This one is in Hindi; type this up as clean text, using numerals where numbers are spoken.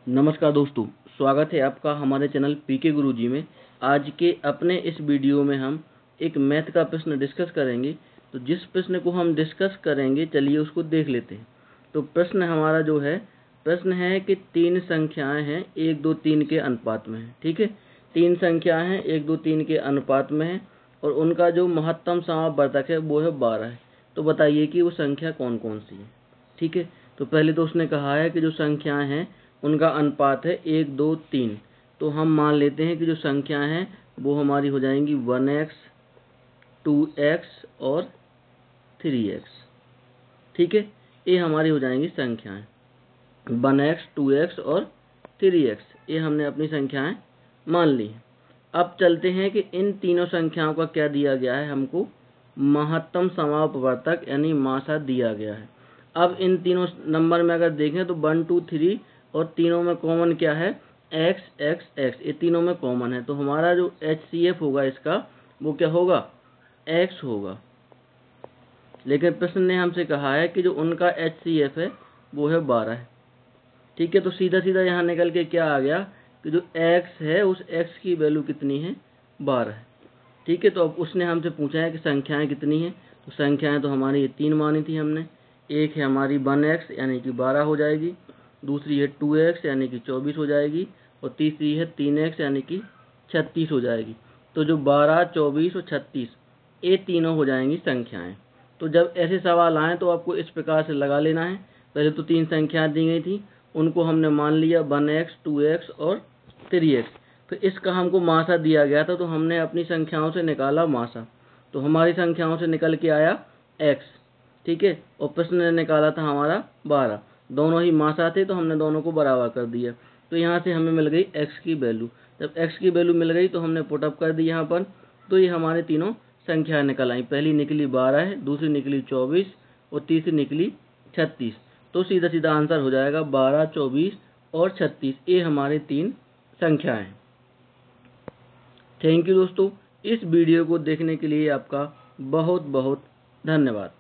नमस्कार दोस्तों, स्वागत है आपका हमारे चैनल पीके गुरुजी में। आज के अपने इस वीडियो में हम एक मैथ का प्रश्न डिस्कस करेंगे। तो जिस प्रश्न को हम डिस्कस करेंगे, चलिए उसको देख लेते हैं। तो प्रश्न हमारा जो है, प्रश्न है कि तीन संख्याएं हैं 1, 2, 3 के अनुपात में है। ठीक है, तीन संख्याएं हैं 1, 2, 3 के अनुपात में है और उनका जो महत्तम समापवर्तक है वो है 12 है। तो बताइए कि वो संख्या कौन कौन सी है। ठीक है, तो पहले तो उसने कहा है कि जो संख्याएं हैं उनका अनुपात है 1, 2, 3। तो हम मान लेते हैं कि जो संख्याएं हैं वो हमारी हो जाएंगी 1x, 2x और 3x। ठीक है, ये हमारी हो जाएंगी संख्याएं 1x, 2x और 3x। ये हमने अपनी संख्याएं मान ली। अब चलते हैं कि इन तीनों संख्याओं का क्या दिया गया है, हमको महत्तम समापवर्तक यानी मासा दिया गया है। अब इन तीनों नंबर में अगर देखें तो 1, 2, 3 और तीनों में कॉमन क्या है, x, x, x। ये तीनों में कॉमन है, तो हमारा जो HCF होगा इसका वो क्या होगा, x होगा। लेकिन प्रश्न ने हमसे कहा है कि जो उनका HCF है वो है 12 है। ठीक है, तो सीधा सीधा यहाँ निकल के क्या आ गया कि जो x है उस x की वैल्यू कितनी है, 12 है। ठीक है, तो अब उसने हमसे पूछा है कि संख्याएं कितनी हैं। तो संख्याएं तो हमारी ये तीन मानी थी हमने। एक है हमारी 1x यानी कि 12 हो जाएगी, दूसरी है 2x यानी कि 24 हो जाएगी और तीसरी है 3x यानी कि 36 हो जाएगी। तो जो 12, 24 और 36 ये तीनों हो जाएंगी संख्याएं। तो जब ऐसे सवाल आएँ तो आपको इस प्रकार से लगा लेना है। पहले तो तीन संख्याएं दी गई थी, उनको हमने मान लिया 1x, 2x और 3x। फिर इसका हमको मासा दिया गया था, तो हमने अपनी संख्याओं से निकाला मासा। तो हमारी संख्याओं से निकल के आया x। ठीक है, और प्रश्न ने निकाला था हमारा 12। दोनों ही मासा थे तो हमने दोनों को बराबर कर दिया। तो यहाँ से हमें मिल गई x की वैल्यू। जब x की वैल्यू मिल गई तो हमने पुटअप कर दी यहाँ पर। तो ये हमारे तीनों संख्याएं निकल आई। पहली निकली 12 है, दूसरी निकली 24 और तीसरी निकली 36। तो सीधा सीधा आंसर हो जाएगा 12, 24 और 36। ये हमारे तीन संख्याएं। थैंक यू दोस्तों, इस वीडियो को देखने के लिए आपका बहुत बहुत धन्यवाद।